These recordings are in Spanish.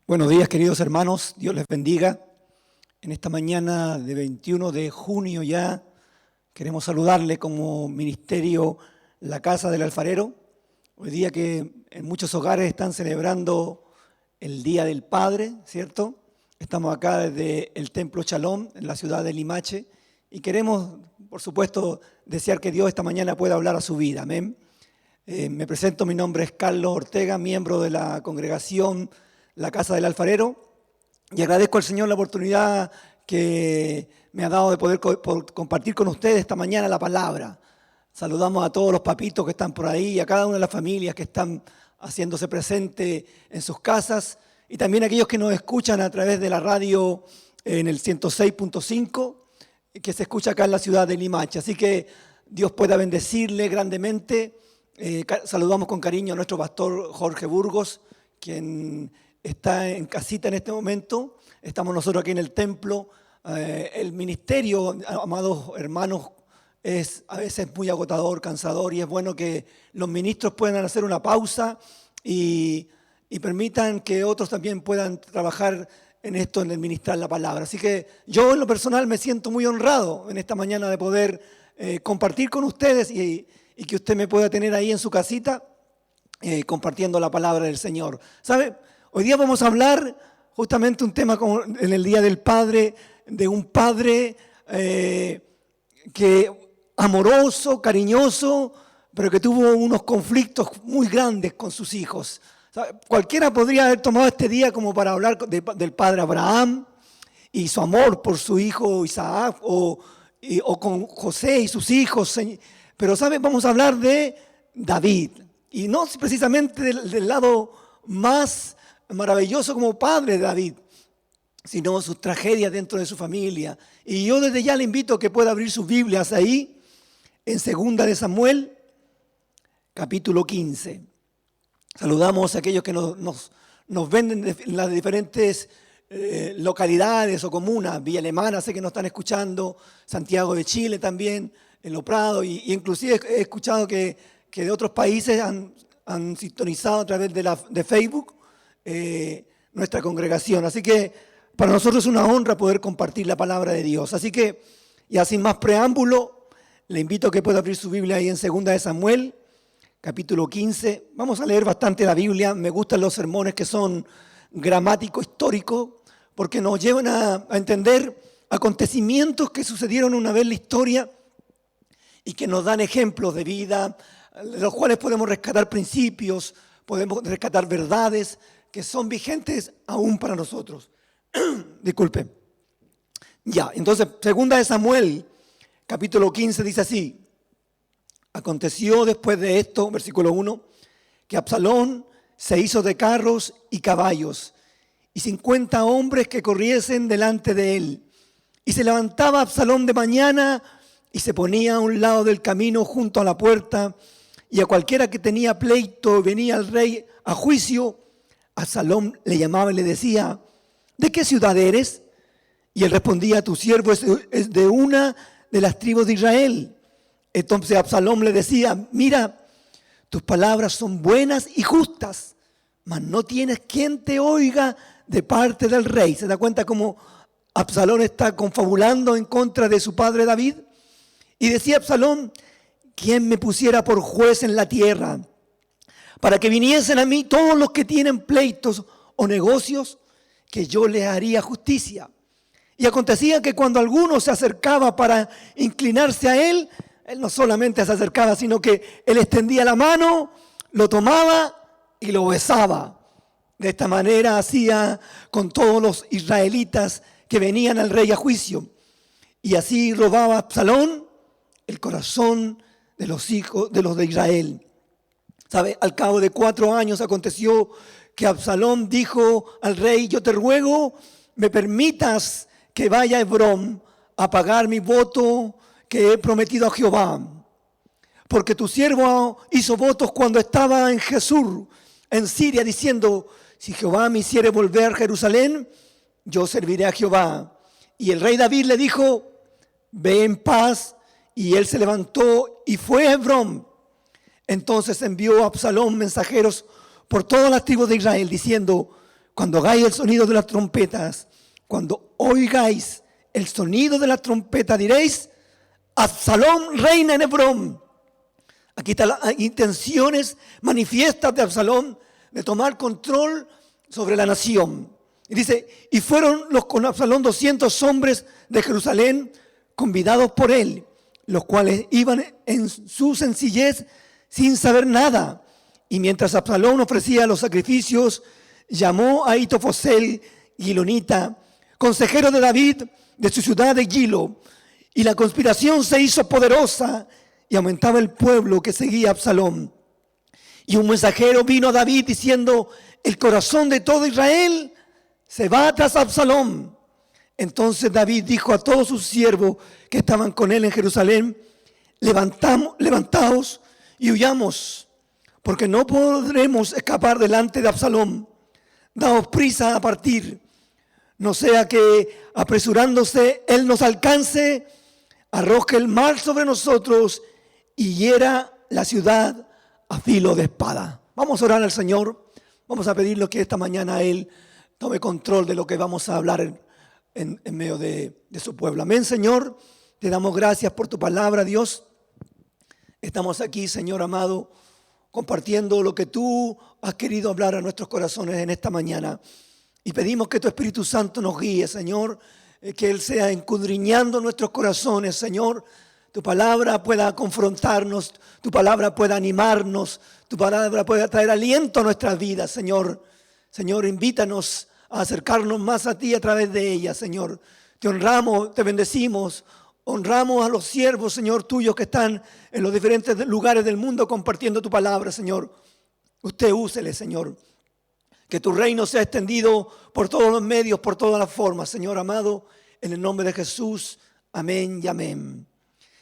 Buenos días, queridos hermanos, Dios les bendiga. En esta mañana de 21 de junio ya queremos saludarle como ministerio La Casa del Alfarero. Hoy día que en muchos hogares están celebrando el Día del Padre, ¿cierto? Estamos acá desde el Templo Shalom en la ciudad de Limache y queremos, por supuesto, desear que Dios esta mañana pueda hablar a su vida. Amén. Me presento, mi nombre es Carlos Ortega, miembro de la congregación La Casa del Alfarero, y agradezco al Señor la oportunidad que me ha dado de poder compartir con ustedes esta mañana la palabra. Saludamos a todos los papitos que están por ahí, y a cada una de las familias que están haciéndose presente en sus casas, y también a aquellos que nos escuchan a través de la radio en el 106.5, que se escucha acá en la ciudad de Limache. Así que Dios pueda bendecirle grandemente. Saludamos con cariño a nuestro pastor Jorge Burgos, quien está en casita en este momento. Estamos nosotros aquí en el templo. El ministerio, amados hermanos, es a veces muy agotador, cansador, y es bueno que los ministros puedan hacer una pausa y permitan que otros también puedan trabajar en esto, en el ministrar la palabra. Así que yo en lo personal me siento muy honrado en esta mañana de poder compartir con ustedes y que usted me pueda tener ahí en su casita compartiendo la palabra del Señor. ¿Sabe? Hoy día vamos a hablar justamente un tema como en el Día del Padre, de un padre que amoroso, cariñoso, pero que tuvo unos conflictos muy grandes con sus hijos. ¿Sabe? Cualquiera podría haber tomado este día como para hablar del padre Abraham y su amor por su hijo Isaac, o con José y sus hijos. Pero, ¿sabe? Vamos a hablar de David. Y no precisamente del lado más maravilloso como padre de David, sino sus tragedias dentro de su familia. Y yo desde ya le invito a que pueda abrir sus Biblias ahí, en 2 de Samuel, capítulo 15. Saludamos a aquellos que nos ven en las diferentes localidades o comunas. Villa Alemana, sé que nos están escuchando, Santiago de Chile también, en Lo Prado, y inclusive he escuchado que de otros países han sintonizado a través de Facebook nuestra congregación. Así que para nosotros es una honra poder compartir la palabra de Dios. Así que, ya sin más preámbulo, le invito a que pueda abrir su Biblia ahí en 2 de Samuel, capítulo 15. Vamos a leer bastante la Biblia. Me gustan los sermones que son gramático-históricos, porque nos llevan a entender acontecimientos que sucedieron una vez en la historia y que nos dan ejemplos de vida, de los cuales podemos rescatar principios, podemos rescatar verdades que son vigentes aún para nosotros. Disculpe. Ya, entonces, 2 de Samuel, capítulo 15, dice así: aconteció después de esto, versículo 1, que Absalón se hizo de carros y caballos, y 50 hombres que corriesen delante de él. Y se levantaba Absalón de mañana y se ponía a un lado del camino junto a la puerta, y a cualquiera que tenía pleito venía al rey a juicio, Absalón le llamaba y le decía: ¿de qué ciudad eres? Y él respondía: tu siervo es de una de las tribus de Israel. Entonces Absalón le decía: mira, tus palabras son buenas y justas, mas no tienes quien te oiga de parte del rey. ¿Se da cuenta cómo Absalón está confabulando en contra de su padre David? Y decía Absalón: ¿quién me pusiera por juez en la tierra, para que viniesen a mí todos los que tienen pleitos o negocios, que yo les haría justicia? Y acontecía que cuando alguno se acercaba para inclinarse a él no solamente se acercaba, sino que él extendía la mano, lo tomaba y lo besaba. De esta manera hacía con todos los israelitas que venían al rey a juicio. Y así robaba Absalón el corazón de los hijos de los de Israel. ¿Sabe? Al cabo de 4 años aconteció que Absalón dijo al rey: yo te ruego me permitas que vaya a Hebrón a pagar mi voto que he prometido a Jehová, porque tu siervo hizo votos cuando estaba en Jesús, en Siria, diciendo: si Jehová me hiciere volver a Jerusalén, yo serviré a Jehová. Y el rey David le dijo: ve en paz. Y él se levantó y fue a Hebrón. Entonces envió a Absalón mensajeros por todas las tribus de Israel, diciendo: cuando oigáis el sonido de las trompetas, cuando oigáis el sonido de la trompeta, diréis: Absalom reina en Hebrón. Aquí están las intenciones manifiestas de Absalom de tomar control sobre la nación. Y dice: y fueron los con Absalom 200 hombres de Jerusalén, convidados por él, los cuales iban en su sencillez sin saber nada. Y mientras Absalom ofrecía los sacrificios, llamó a Ahitofosel, gilonita, consejero de David, de su ciudad de Gilo. Y la conspiración se hizo poderosa y aumentaba el pueblo que seguía a Absalom. Y un mensajero vino a David diciendo: el corazón de todo Israel se va tras Absalom. Entonces David dijo a todos sus siervos que estaban con él en Jerusalén: levantaos y huyamos, porque no podremos escapar delante de Absalom. Daos prisa a partir, no sea que apresurándose él nos alcance, arroje el mal sobre nosotros y hiera la ciudad a filo de espada. Vamos a orar al Señor. Vamos a pedirle que esta mañana Él tome control de lo que vamos a hablar en medio de su pueblo. Amén, Señor. Te damos gracias por tu palabra, Dios. Estamos aquí, Señor amado, compartiendo lo que tú has querido hablar a nuestros corazones en esta mañana. Y pedimos que tu Espíritu Santo nos guíe, Señor, que Él sea escudriñando nuestros corazones, Señor. Tu palabra pueda confrontarnos, tu palabra pueda animarnos, tu palabra pueda traer aliento a nuestras vidas, Señor. Señor, invítanos a acercarnos más a ti a través de ella, Señor. Te honramos, te bendecimos, honramos a los siervos, Señor, tuyos que están en los diferentes lugares del mundo compartiendo tu palabra, Señor. Usted úsele, Señor. Que tu reino sea extendido por todos los medios, por todas las formas, Señor amado, en el nombre de Jesús. Amén y amén.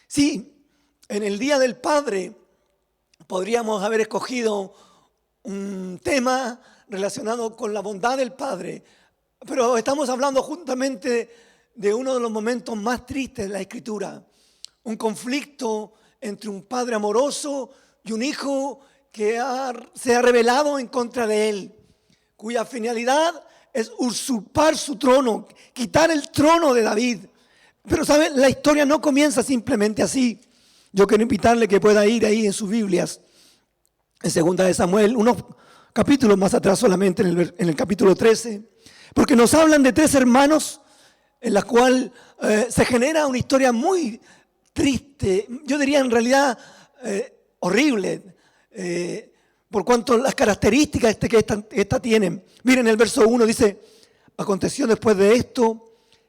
Sí, en el Día del Padre podríamos haber escogido un tema relacionado con la bondad del Padre, pero estamos hablando justamente de uno de los momentos más tristes de la Escritura, un conflicto entre un padre amoroso y un hijo que se ha rebelado en contra de él, cuya finalidad es usurpar su trono, quitar el trono de David. Pero ¿saben? La historia no comienza simplemente así. Yo quiero invitarle que pueda ir ahí en sus Biblias, en 2 de Samuel, unos capítulos más atrás solamente, en el capítulo 13, porque nos hablan de 3 hermanos en la cual se genera una historia muy triste, yo diría en realidad horrible, por cuanto las características que esta tienen. Miren, el verso 1 dice: aconteció después de esto,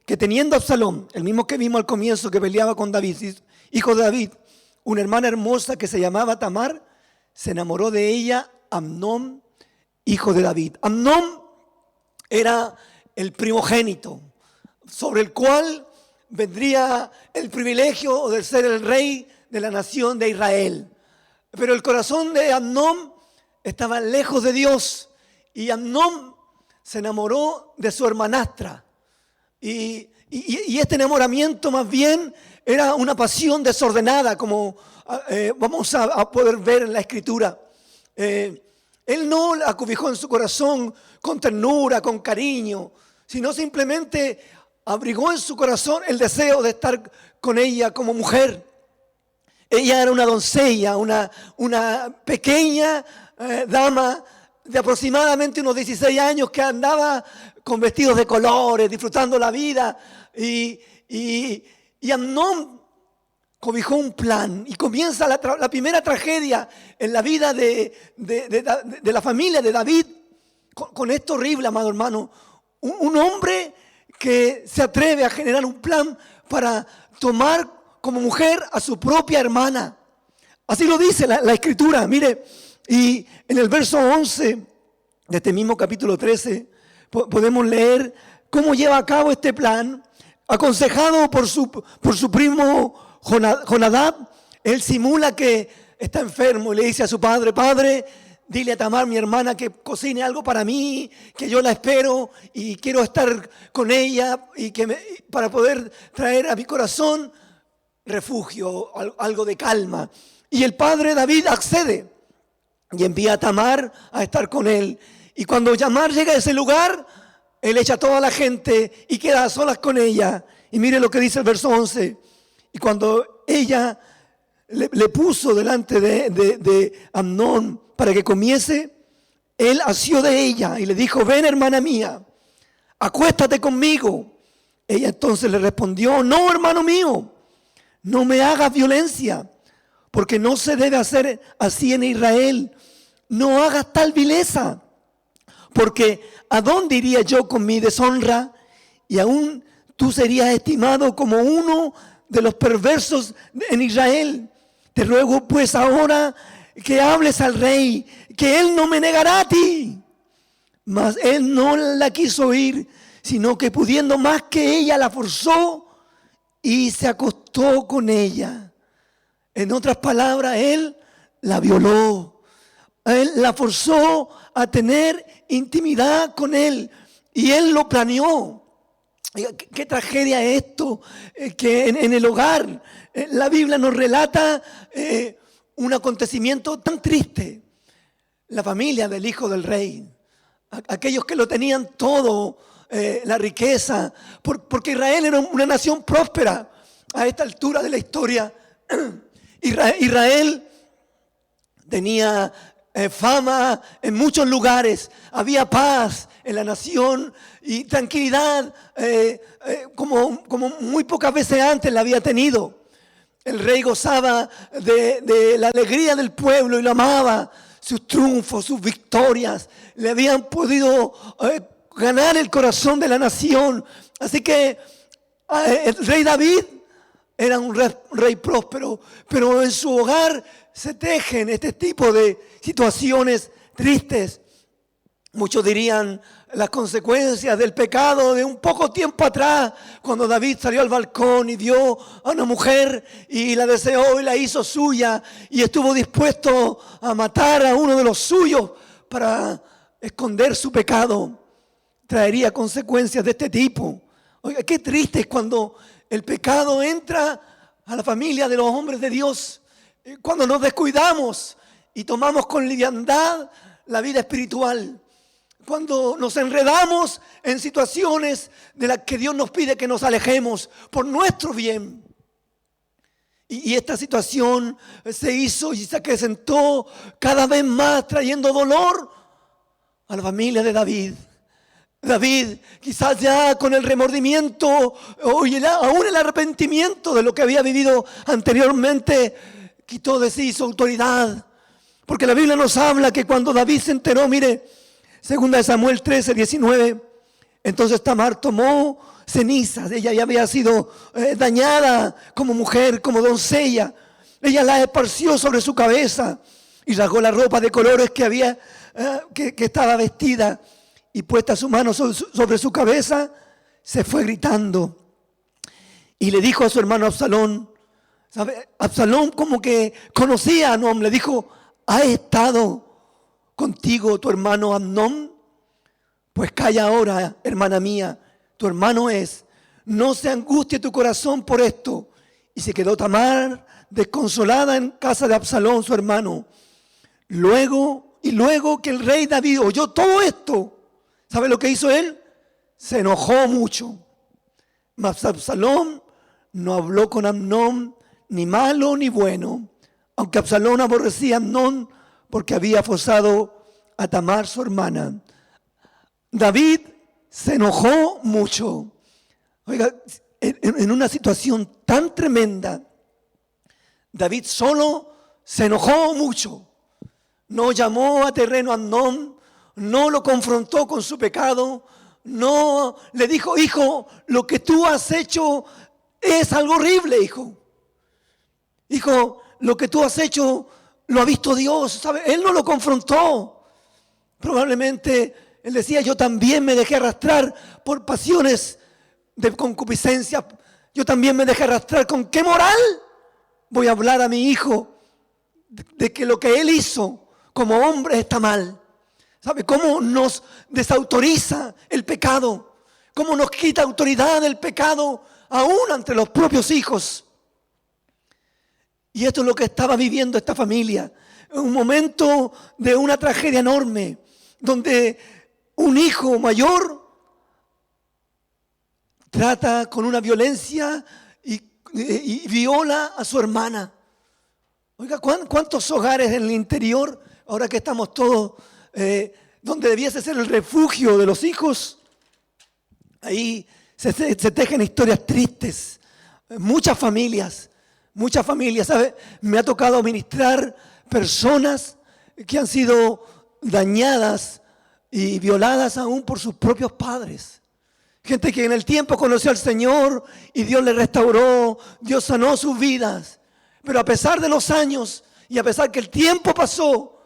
que teniendo Absalom, el mismo que vimos al comienzo que peleaba con David, hijo de David, una hermana hermosa que se llamaba Tamar, se enamoró de ella Amnón, hijo de David. Amnón era el primogénito, sobre el cual vendría el privilegio de ser el rey de la nación de Israel. Pero el corazón de Amnón estaba lejos de Dios y Amnón se enamoró de su hermanastra. Y este enamoramiento más bien era una pasión desordenada, como vamos a poder ver en la Escritura. Él no la acobijó en su corazón con ternura, con cariño, sino simplemente abrigó en su corazón el deseo de estar con ella como mujer. Ella era una doncella, una pequeña dama de aproximadamente unos 16 años que andaba con vestidos de colores, disfrutando la vida. Y Amnón cobijó un plan y comienza la primera tragedia en la vida de la familia de David con esto horrible, amado hermano. Un hombre que se atreve a generar un plan para tomar como mujer a su propia hermana. Así lo dice la Escritura, mire. Y en el verso 11 de este mismo capítulo 13 podemos leer cómo lleva a cabo este plan. Aconsejado por su primo Jonadab, él simula que está enfermo y le dice a su padre: Padre, dile a Tamar, mi hermana, que cocine algo para mí, que yo la espero y quiero estar con ella y para poder traer a mi corazón refugio, algo de calma. Y el padre David accede y envía a Tamar a estar con él. Y cuando Tamar llega a ese lugar, él echa a toda la gente y queda a solas con ella. Y mire lo que dice el verso 11. Y cuando ella le puso delante de Amnón para que comiese, él asió de ella y le dijo: ven, hermana mía, acuéstate conmigo. Ella entonces le respondió: no, hermano mío, no me hagas violencia, porque no se debe hacer así en Israel. No hagas tal vileza, porque ¿a dónde iría yo con mi deshonra? Y aún tú serías estimado como uno de los perversos en Israel. Te ruego pues ahora que hables al rey, que él no me negará a ti. Mas él no la quiso oír, sino que pudiendo más que ella, la forzó y se acostó con ella. En otras palabras, él la violó. Él la forzó a tener intimidad con él y él lo planeó. ¿Qué tragedia es esto? Que en el hogar la Biblia nos relata un acontecimiento tan triste. La familia del hijo del rey, aquellos que lo tenían todo, la riqueza, porque Israel era una nación próspera a esta altura de la historia. Israel tenía fama en muchos lugares, había paz en la nación y tranquilidad como muy pocas veces antes la había tenido. El rey gozaba de la alegría del pueblo y lo amaba, sus triunfos, sus victorias, le habían podido ganar el corazón de la nación. Así que el rey David era un rey próspero, pero en su hogar se tejen este tipo de situaciones tristes. Muchos dirían las consecuencias del pecado de un poco tiempo atrás, cuando David salió al balcón y vio a una mujer y la deseó y la hizo suya y estuvo dispuesto a matar a uno de los suyos para esconder su pecado. Traería consecuencias de este tipo. Oiga, qué triste es cuando el pecado entra a la familia de los hombres de Dios, cuando nos descuidamos y tomamos con liviandad la vida espiritual, cuando nos enredamos en situaciones de las que Dios nos pide que nos alejemos por nuestro bien. Y esta situación se hizo y se acrecentó cada vez más, trayendo dolor a la familia de David. David, quizás ya con el remordimiento y aún el arrepentimiento de lo que había vivido anteriormente, quitó de sí su autoridad. Porque la Biblia nos habla que cuando David se enteró, mire, 2 Samuel 13, 19, entonces Tamar tomó cenizas. Ella ya había sido dañada como mujer, como doncella. Ella las esparció sobre su cabeza y rasgó la ropa de colores que estaba vestida. Y puesta su mano sobre su cabeza, se fue gritando. Y le dijo a su hermano Absalón, ¿sabe? Absalón como que conocía a Amnón, le dijo: ¿ha estado contigo tu hermano Amnón? Pues calla ahora, hermana mía, tu hermano es. No se angustie tu corazón por esto. Y se quedó Tamar desconsolada en casa de Absalón, su hermano. Luego que el rey David oyó todo esto, ¿sabe lo que hizo él? Se enojó mucho. Mas Absalón no habló con Amnón ni malo ni bueno, aunque Absalón aborrecía a Amnón porque había forzado a Tamar, su hermana. David se enojó mucho. Oiga, en una situación tan tremenda, David solo se enojó mucho. No llamó a terreno a Amnón, no lo confrontó con su pecado, no le dijo: hijo, lo que tú has hecho es algo horrible, hijo. Hijo, lo que tú has hecho lo ha visto Dios, ¿sabe? Él no lo confrontó. Probablemente él decía: yo también me dejé arrastrar por pasiones de concupiscencia. Yo también me dejé arrastrar. ¿Con qué moral voy a hablar a mi hijo de que lo que él hizo como hombre está mal? ¿Sabe cómo nos desautoriza el pecado? ¿Cómo nos quita autoridad el pecado aún ante los propios hijos? Y esto es lo que estaba viviendo esta familia. Un momento de una tragedia enorme. donde un hijo mayor trata con una violencia y viola a su hermana. Oiga, ¿cuántos hogares en el interior, ahora que estamos todos, donde debiese ser el refugio de los hijos? Ahí se tejen historias tristes. Muchas familias, ¿sabe? Me ha tocado ministrar personas que han sido dañadas y violadas aún por sus propios padres. Gente que en el tiempo conoció al Señor y Dios le restauró, Dios sanó sus vidas. Pero a pesar de los años y a pesar que el tiempo pasó,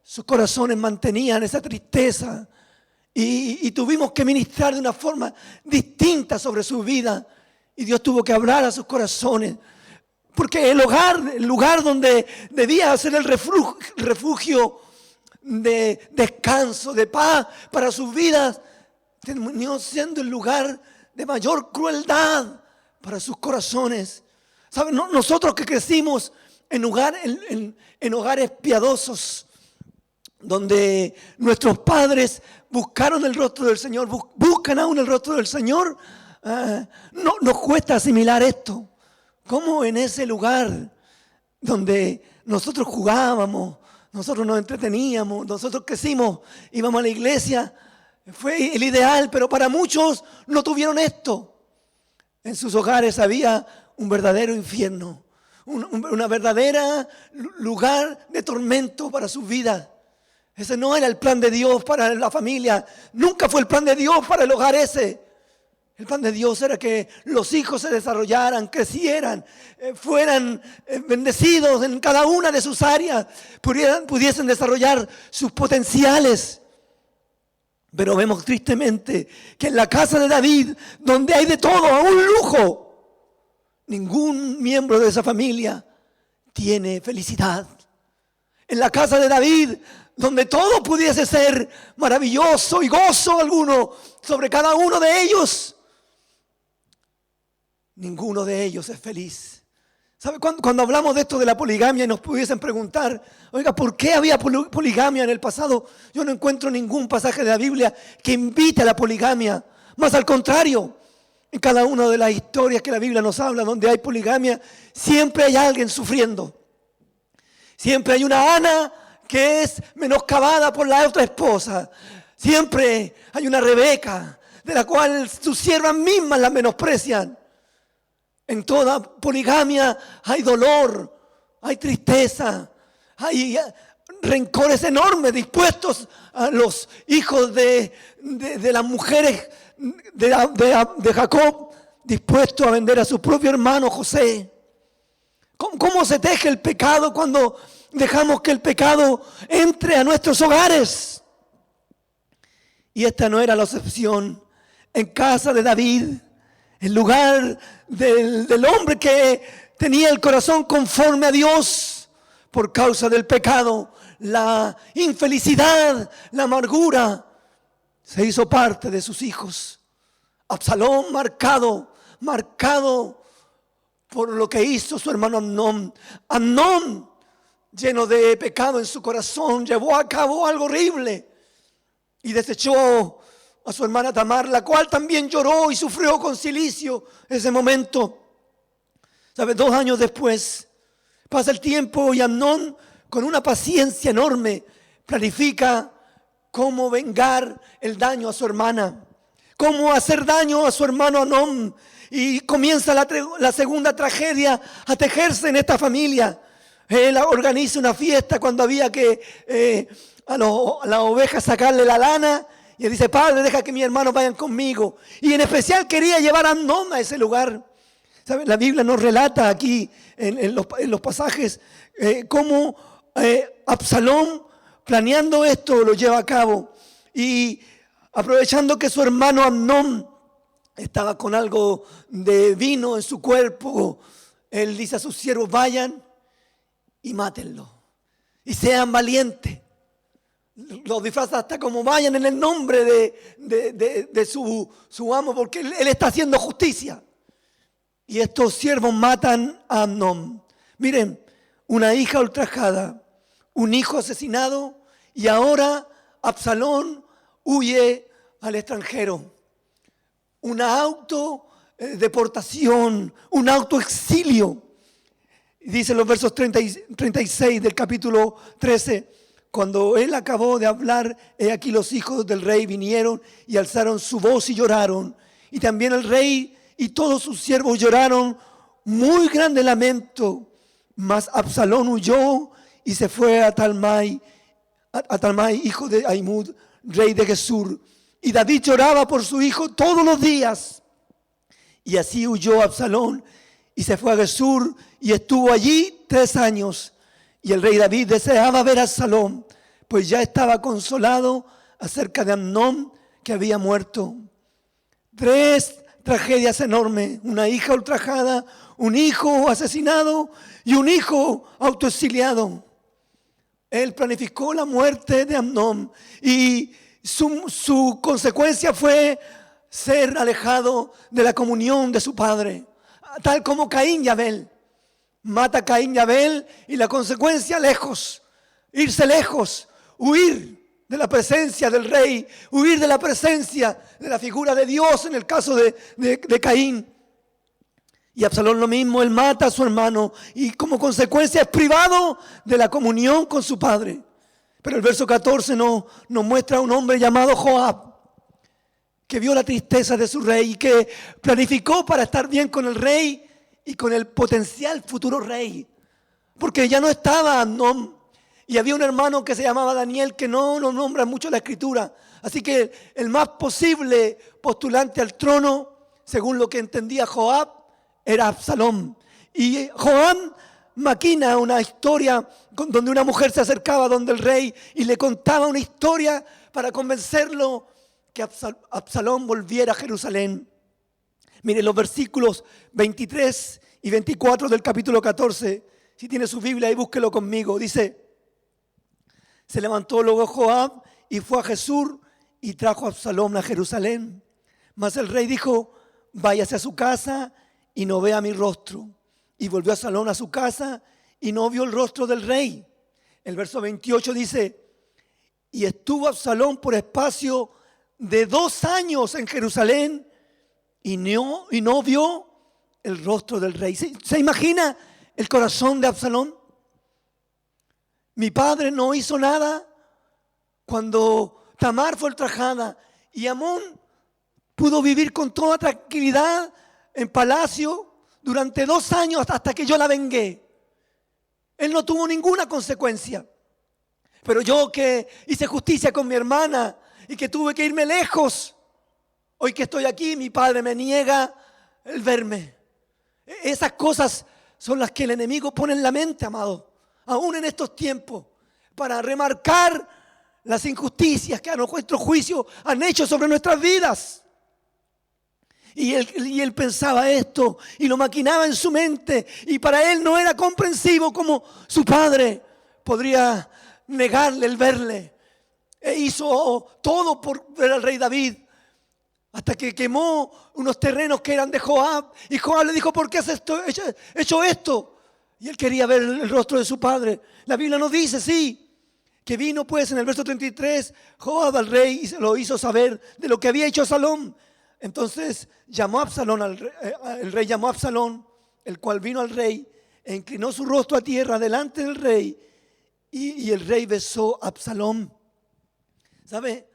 sus corazones mantenían esa tristeza. Y tuvimos que ministrar de una forma distinta sobre su vida. Y Dios tuvo que hablar a sus corazones. Porque el lugar donde debía ser el refugio de descanso, de paz para sus vidas, terminó siendo el lugar de mayor crueldad para sus corazones. ¿Saben? Nosotros que crecimos en hogares piadosos, donde nuestros padres buscaron el rostro del Señor, buscan aún el rostro del Señor, no nos cuesta asimilar esto. Como en ese lugar donde nosotros jugábamos, nosotros nos entreteníamos, nosotros crecimos, íbamos a la iglesia, fue el ideal, pero para muchos no tuvieron esto. En sus hogares había un verdadero infierno, una verdadera lugar de tormento para sus vidas. Ese no era el plan de Dios para la familia, nunca fue el plan de Dios para el hogar ese. El plan de Dios era que los hijos se desarrollaran, crecieran, fueran bendecidos en cada una de sus áreas, pudiesen desarrollar sus potenciales. Pero vemos tristemente que en la casa de David, donde hay de todo, aún lujo, ningún miembro de esa familia tiene felicidad. En la casa de David, donde todo pudiese ser maravilloso y gozo alguno sobre cada uno de ellos, ninguno de ellos es feliz. ¿Sabe? Cuando hablamos de esto de la poligamia y nos pudiesen preguntar, oiga, ¿por qué había poligamia en el pasado? Yo no encuentro ningún pasaje de la Biblia que invite a la poligamia. Más al contrario, en cada una de las historias que la Biblia nos habla, donde hay poligamia, siempre hay alguien sufriendo. Siempre hay una Ana que es menoscabada por la otra esposa. Siempre hay una Rebeca, de la cual sus siervas mismas la menosprecian. En toda poligamia hay dolor, hay tristeza, hay rencores enormes dispuestos a los hijos de las mujeres de Jacob, dispuestos a vender a su propio hermano José. ¿Cómo se teje el pecado cuando dejamos que el pecado entre a nuestros hogares? Y esta no era la excepción. En casa de David, el lugar del hombre que tenía el corazón conforme a Dios, por causa del pecado, la infelicidad, la amargura, se hizo parte de sus hijos. Absalón marcado por lo que hizo su hermano Amnón. Amnón, lleno de pecado en su corazón, llevó a cabo algo horrible y desechó a su hermana Tamar, la cual también lloró y sufrió con cilicio ese momento. ¿Sabe? 2 años después, pasa el tiempo y Amnón, con una paciencia enorme, planifica cómo vengar el daño a su hermana, cómo hacer daño a su hermano Amnón. Y comienza la segunda tragedia a tejerse en esta familia. Él organiza una fiesta cuando había que a las ovejas sacarle la lana. Y él dice, padre, deja que mis hermanos vayan conmigo. Y en especial quería llevar a Amnón a ese lugar. ¿Saben? La Biblia nos relata aquí en los pasajes cómo Absalón, planeando esto, lo lleva a cabo. Y aprovechando que su hermano Amnón estaba con algo de vino en su cuerpo, él dice a sus siervos, vayan y mátenlo. Y sean valientes. Los disfraza hasta como vayan en el nombre de su amo, porque él está haciendo justicia. Y estos siervos matan a Amnón. Miren, una hija ultrajada, un hijo asesinado y ahora Absalón huye al extranjero. Una autodeportación, un autoexilio. Dice en los versos 36 del capítulo 13, cuando él acabó de hablar, he aquí los hijos del rey vinieron y alzaron su voz y lloraron. Y también el rey y todos sus siervos lloraron muy grande lamento. Mas Absalón huyó y se fue a Talmai, hijo de Ahimud, rey de Gesur. Y David lloraba por su hijo todos los días. Y así huyó Absalón y se fue a Gesur y estuvo allí 3 años. Y el rey David deseaba ver a Absalón, pues ya estaba consolado acerca de Amnón, que había muerto. 3 tragedias enormes: una hija ultrajada, un hijo asesinado y un hijo autoexiliado. Él planificó la muerte de Amnón y su consecuencia fue ser alejado de la comunión de su padre, tal como Caín y Abel. Mata a Caín y Abel y la consecuencia: lejos, irse lejos, huir de la presencia del rey, huir de la presencia de la figura de Dios en el caso de Caín. Y Absalón lo mismo, él mata a su hermano y como consecuencia es privado de la comunión con su padre. Pero el verso 14 nos muestra a un hombre llamado Joab, que vio la tristeza de su rey y que planificó para estar bien con el rey y con el potencial futuro rey. Porque ya no estaba Amnón y había un hermano que se llamaba Daniel, que no nos nombra mucho la escritura. Así que el más posible postulante al trono, según lo que entendía Joab, era Absalón. Y Joab maquina una historia donde una mujer se acercaba donde el rey y le contaba una historia para convencerlo que Absalón volviera a Jerusalén. Miren los versículos 23 y 24 del capítulo 14. Si tiene su Biblia ahí, búsquelo conmigo. Dice: se levantó luego Joab y fue a Gesur y trajo a Absalón a Jerusalén. Mas el rey dijo: váyase a su casa y no vea mi rostro. Y volvió Absalón a su casa y no vio el rostro del rey. El verso 28 dice: y estuvo Absalón por espacio de 2 años en Jerusalén y no vio el rostro del rey. ¿Se imagina el corazón de Absalón? Mi padre no hizo nada cuando Tamar fue ultrajada y Amnón pudo vivir con toda tranquilidad en palacio durante 2 años hasta que yo la vengué. Él no tuvo ninguna consecuencia. Pero yo, que hice justicia con mi hermana y que tuve que irme lejos, hoy que estoy aquí, mi padre me niega el verme. Esas cosas son las que el enemigo pone en la mente, amado, aún en estos tiempos, para remarcar las injusticias que a nuestro juicio han hecho sobre nuestras vidas. Y él pensaba esto y lo maquinaba en su mente, y para él no era comprensivo cómo su padre podría negarle el verle. E hizo todo por ver al rey David, hasta que quemó unos terrenos que eran de Joab. Y Joab le dijo: ¿por qué has hecho esto? Y él quería ver el rostro de su padre. La Biblia nos dice, sí, que vino pues en el verso 33 Joab al rey y se lo hizo saber de lo que había hecho Absalón. Entonces llamó a Absalón, el rey llamó a Absalón, el cual vino al rey e inclinó su rostro a tierra delante del rey, y el rey besó a Absalón. ¿Sabe?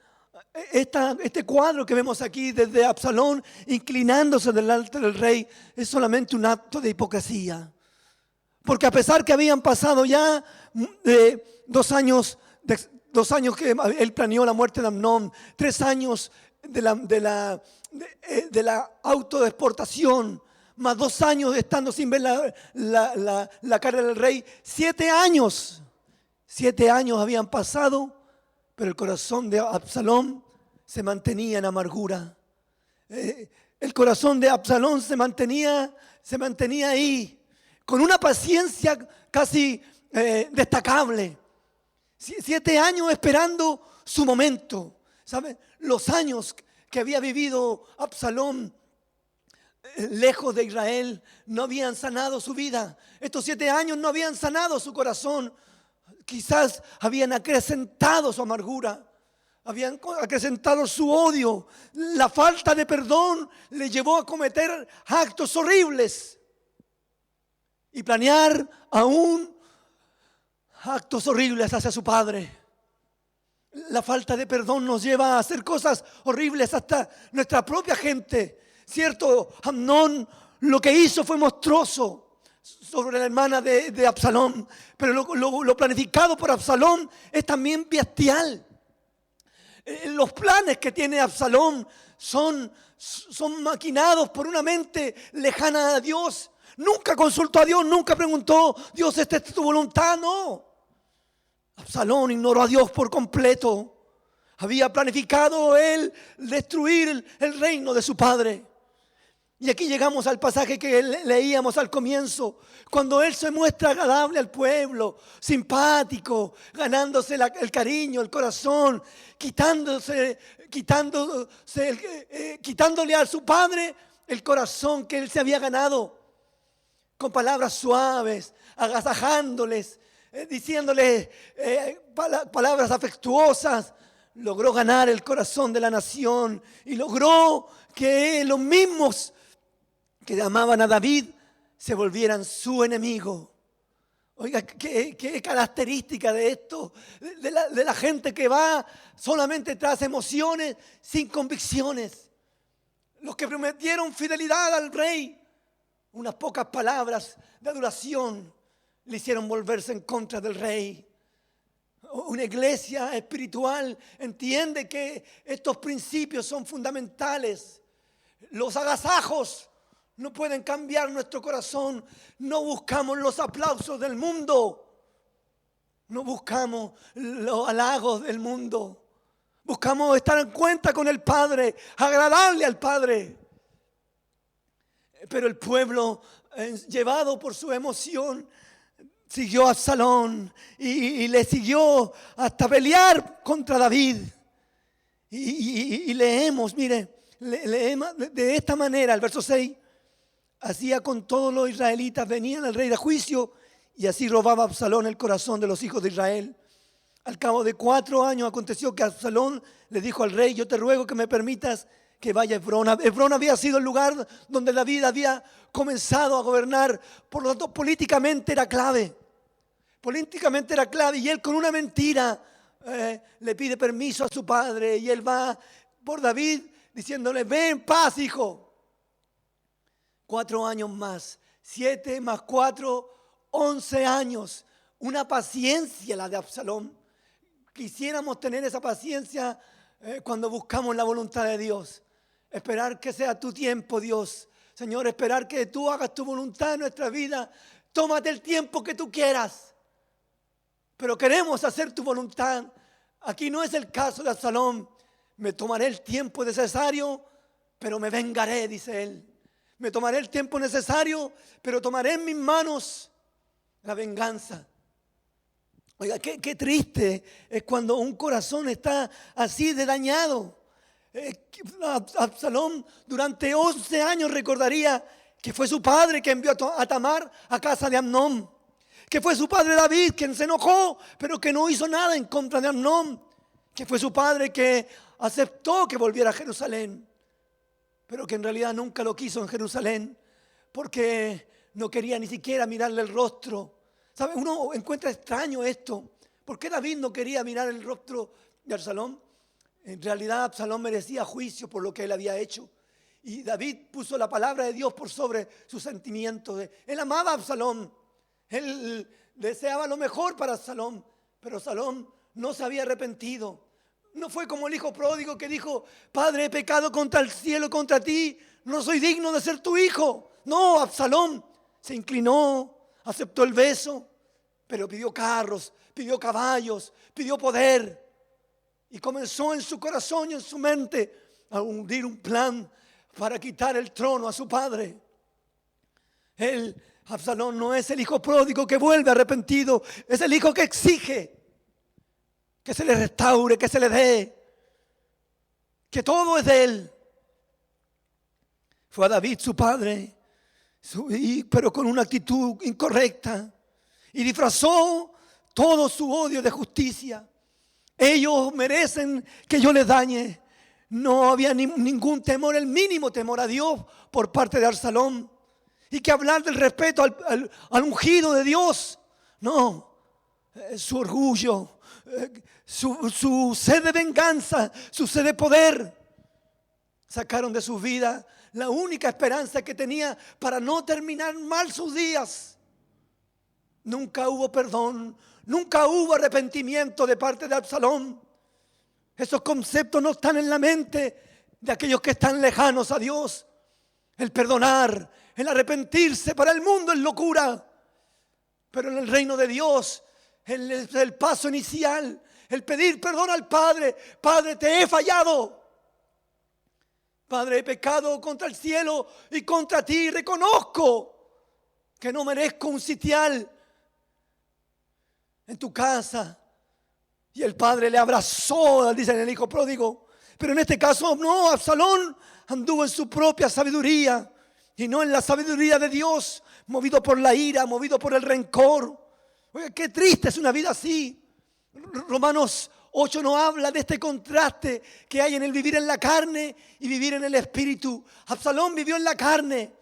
Este cuadro que vemos aquí desde Absalón inclinándose delante del rey es solamente un acto de hipocresía. Porque a pesar que habían pasado ya 2 años, 2 años que él planeó la muerte de Amnón, 3 años de la autodeportación, más 2 años estando sin ver la cara del rey. 7 años habían pasado, pero el corazón de Absalón se mantenía en amargura. El corazón de Absalón se mantenía ahí, con una paciencia casi destacable. 7 años esperando su momento. ¿Sabe? Los años que había vivido Absalón lejos de Israel no habían sanado su vida. Estos 7 años no habían sanado su corazón. Quizás habían acrecentado su amargura. habían acrecentado su odio. La falta de perdón le llevó a cometer actos horribles y planear aún actos horribles hacia su padre. La falta de perdón nos lleva a hacer cosas horribles hasta nuestra propia gente. Cierto, Amnón lo que hizo fue monstruoso sobre la hermana de Absalón, pero lo planificado por Absalón es también bestial. Los planes que tiene Absalón son maquinados por una mente lejana a Dios. Nunca consultó a Dios, nunca preguntó, Dios, ¿esta es tu voluntad? No. Absalón ignoró a Dios por completo. Había planificado él destruir el reino de su padre. Y aquí llegamos al pasaje que leíamos al comienzo, cuando él se muestra agradable al pueblo, simpático, ganándose el cariño, el corazón, quitándole a su padre el corazón que él se había ganado, con palabras suaves, agasajándoles, diciéndoles palabras afectuosas. Logró ganar el corazón de la nación y logró que los mismos que amaban a David se volvieran su enemigo. Oiga, qué característica de esto, de la gente que va solamente tras emociones sin convicciones. Los que prometieron fidelidad al rey, unas pocas palabras de adoración le hicieron volverse en contra del rey. Una iglesia espiritual entiende que estos principios son fundamentales. Los agasajos no pueden cambiar nuestro corazón. No buscamos los aplausos del mundo. No buscamos los halagos del mundo. Buscamos estar en cuenta con el Padre, agradarle al Padre. Pero el pueblo, llevado por su emoción, siguió a Absalón y le siguió hasta pelear contra David. Y leemos, mire, leemos de esta manera, el verso 6. Hacía con todos los israelitas, venían al rey de juicio, y así robaba Absalón el corazón de los hijos de Israel. Al cabo de 4 años aconteció que Absalón le dijo al rey: yo te ruego que me permitas que vaya a Hebrón. Hebrón había sido el lugar donde David había comenzado a gobernar, por lo tanto políticamente era clave. Políticamente era clave, y él con una mentira le pide permiso a su padre, y él va por David diciéndole: ve en paz, hijo. 4 años más, 7 más 4, 11 años. Una paciencia la de Absalón. Quisiéramos tener esa paciencia cuando buscamos la voluntad de Dios. Esperar que sea tu tiempo, Dios. Señor, esperar que tú hagas tu voluntad en nuestra vida. Tómate el tiempo que tú quieras. Pero queremos hacer tu voluntad. Aquí no es el caso de Absalón. Me tomaré el tiempo necesario, pero me vengaré, dice él. Me tomaré el tiempo necesario, pero tomaré en mis manos la venganza. Oiga, qué triste es cuando un corazón está así de dañado. Absalón durante 11 años recordaría que fue su padre que envió a Tamar a casa de Amnón. Que fue su padre David quien se enojó, pero que no hizo nada en contra de Amnón. Que fue su padre que aceptó que volviera a Jerusalén, pero que en realidad nunca lo quiso en Jerusalén, porque no quería ni siquiera mirarle el rostro. ¿Sabe? Uno encuentra extraño esto. ¿Por qué David no quería mirar el rostro de Absalón? En realidad Absalón merecía juicio por lo que él había hecho. Y David puso la palabra de Dios por sobre sus sentimientos. Él amaba a Absalón. Él deseaba lo mejor para Absalón. Pero Absalón no se había arrepentido. No fue como el hijo pródigo que dijo: Padre, he pecado contra el cielo, contra ti. No soy digno de ser tu hijo. No, Absalón se inclinó, aceptó el beso, pero pidió carros, pidió caballos, pidió poder. Y comenzó en su corazón y en su mente a hundir un plan para quitar el trono a su padre. Absalón no es el hijo pródigo que vuelve arrepentido, es el hijo que exige que se le restaure, que se le dé, que todo es de él. Fue a David su padre, pero con una actitud incorrecta, y disfrazó todo su odio de justicia. Ellos merecen que yo les dañe. No había ningún temor, el mínimo temor a Dios por parte de Absalón. Y que hablar del respeto al ungido de Dios. No, su orgullo, su sed de venganza, su sed de poder, sacaron de sus vidas la única esperanza que tenía para no terminar mal sus días. Nunca hubo perdón, nunca hubo arrepentimiento de parte de Absalón. Esos conceptos no están en la mente de aquellos que están lejanos a Dios. El perdonar, el arrepentirse para el mundo es locura. Pero en el reino de Dios, el paso inicial, el pedir perdón al Padre. Padre, te he fallado. Padre, he pecado contra el cielo y contra ti. Reconozco que no merezco un sitial en tu casa. Y el padre le abrazó, dice el hijo pródigo. Pero en este caso no, Absalón anduvo en su propia sabiduría y no en la sabiduría de Dios, movido por la ira, movido por el rencor. Oiga, qué triste es una vida así. Romanos 8 nos habla de este contraste que hay en el vivir en la carne y vivir en el espíritu. Absalón vivió en la carne,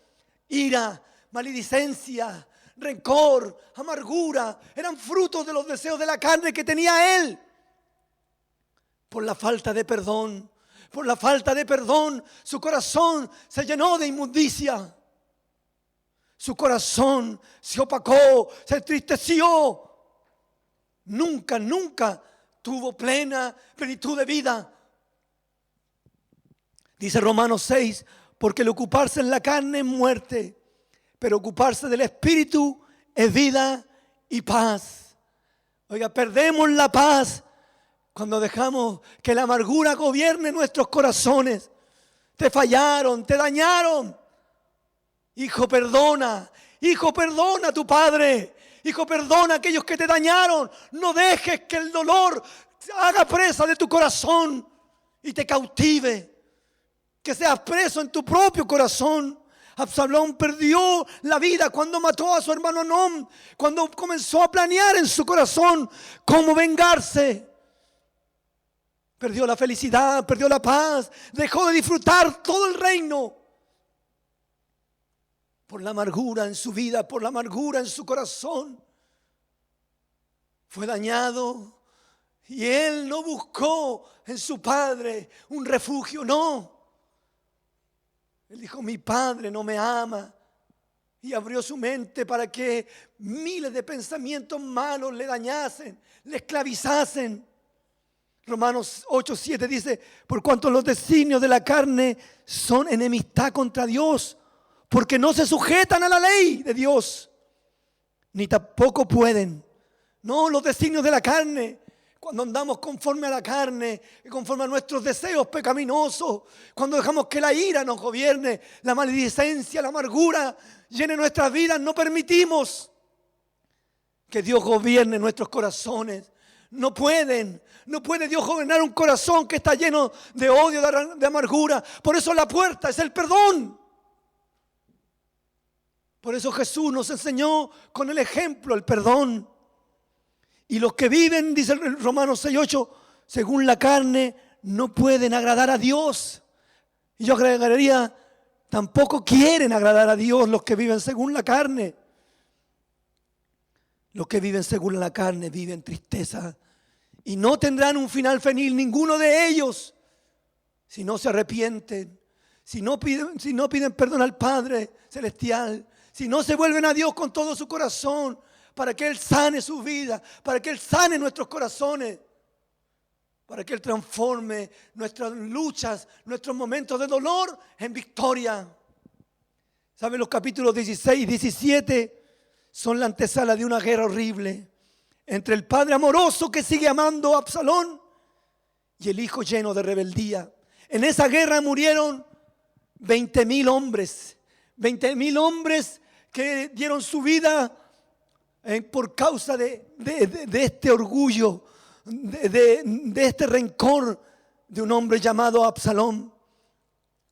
ira, maledicencia, rencor, amargura, eran frutos de los deseos de la carne que tenía él. Por la falta de perdón, su corazón se llenó de inmundicia. Su corazón se opacó, se entristeció. Nunca tuvo plenitud de vida. Dice Romanos 6, porque el ocuparse en la carne es muerte, pero ocuparse del espíritu es vida y paz. Oiga, perdemos la paz cuando dejamos que la amargura gobierne nuestros corazones. Te fallaron, te dañaron. Hijo, perdona a tu padre. Hijo, perdona a aquellos que te dañaron. No dejes que el dolor haga presa de tu corazón y te cautive. Que seas preso en tu propio corazón. Absalón perdió la vida cuando mató a su hermano Amnón, cuando comenzó a planear en su corazón cómo vengarse. Perdió la felicidad, perdió la paz, dejó de disfrutar todo el reino. Por la amargura en su vida, por la amargura en su corazón. Fue dañado y él no buscó en su padre un refugio, no. Él dijo, mi padre no me ama. Y abrió su mente para que miles de pensamientos malos le dañasen, le esclavizasen. Romanos 8:7 dice, por cuanto los designios de la carne son enemistad contra Dios, porque no se sujetan a la ley de Dios, ni tampoco pueden. No, los designios de la carne, cuando andamos conforme a la carne, conforme a nuestros deseos pecaminosos, cuando dejamos que la ira nos gobierne, la maledicencia, la amargura llene nuestras vidas, no permitimos que Dios gobierne nuestros corazones. No puede Dios gobernar un corazón que está lleno de odio, de amargura. Por eso la puerta es el perdón. Por eso Jesús nos enseñó con el ejemplo el perdón. Y los que viven, dice Romanos 6:8, según la carne, no pueden agradar a Dios. Y yo agregaría, tampoco quieren agradar a Dios los que viven según la carne. Los que viven según la carne viven tristeza y no tendrán un final feliz ninguno de ellos si no se arrepienten, si no piden perdón al Padre Celestial, si no se vuelven a Dios con todo su corazón para que Él sane su vida, para que Él sane nuestros corazones, para que Él transforme nuestras luchas, nuestros momentos de dolor en victoria. ¿Saben? Los capítulos 16 y 17 son la antesala de una guerra horrible entre el padre amoroso que sigue amando a Absalón y el hijo lleno de rebeldía. En esa guerra murieron 20,000 hombres. 20,000 hombres que dieron su vida por causa de este orgullo, de este rencor de un hombre llamado Absalón.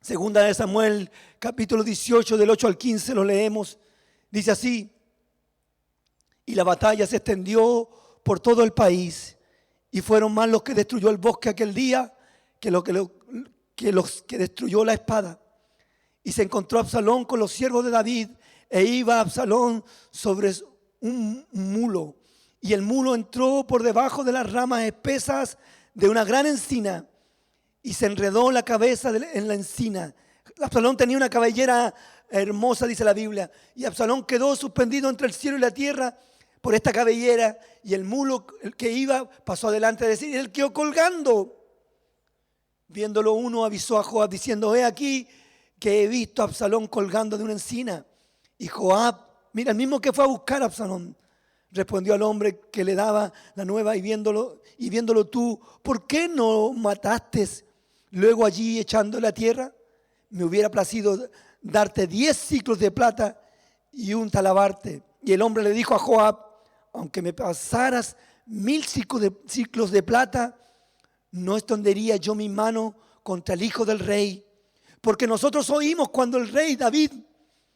Segunda de Samuel, capítulo 18, del 8 al 15, lo leemos. Dice así: y la batalla se extendió por todo el país, Y fueron más los que destruyó el bosque aquel día que los que destruyó la espada. Y se encontró Absalón con los siervos de David, e iba Absalón sobre un mulo. Y el mulo entró por debajo de las ramas espesas de una gran encina y se enredó la cabeza en la encina. Absalón tenía una cabellera hermosa, dice la Biblia, y Absalón quedó suspendido entre el cielo y la tierra por esta cabellera, y el mulo, el que iba, pasó adelante a decir, y él quedó colgando. Viéndolo uno, avisó a Joab diciendo, he aquí que he visto a Absalón colgando de una encina. Y Joab, mira, el mismo que fue a buscar a Absalón, respondió al hombre que le daba la nueva, y viéndolo tú, ¿por qué no mataste luego allí echándole a tierra? Me hubiera placido darte 10 siclos de plata y un talabarte. Y el hombre le dijo a Joab, aunque me pasaras 1000 ciclos de plata, no extendería yo mi mano contra el hijo del rey. Porque nosotros oímos cuando el rey David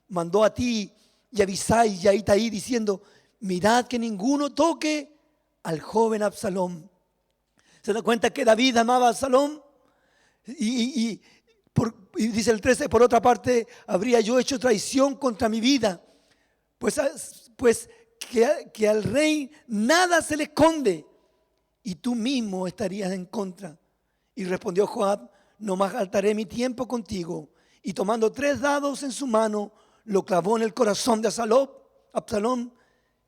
mandó a ti y a Abisai y a Itaí diciendo, mirad que ninguno toque al joven Absalón. ¿Se da cuenta que David amaba a Absalón? Y dice el 13, por otra parte, habría yo hecho traición contra mi vida. Pues que al rey nada se le esconde, y tú mismo estarías en contra. Y respondió Joab, no más gastaré mi tiempo contigo. Y tomando 3 dados en su mano, lo clavó en el corazón de Absalón,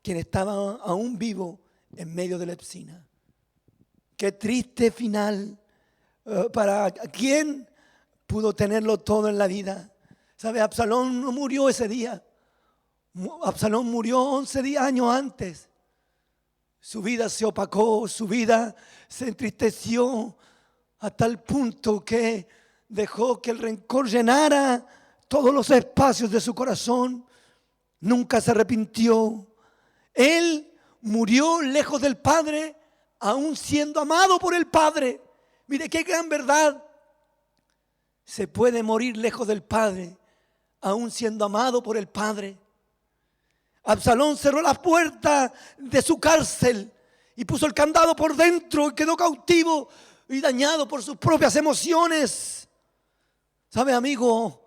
quien estaba aún vivo en medio de la encina. Qué triste final para quien pudo tenerlo todo en la vida. ¿Sabe? Absalón no murió ese día. Absalón murió 11 años antes. Su vida se opacó, su vida se entristeció a tal punto que dejó que el rencor llenara todos los espacios de su corazón. Nunca se arrepintió. Él murió lejos del Padre, aún siendo amado por el Padre. Mire qué gran verdad. Se puede morir lejos del Padre, aún siendo amado por el Padre. Absalón cerró la puerta de su cárcel y puso el candado por dentro y quedó cautivo y dañado por sus propias emociones. ¿Sabe, amigo,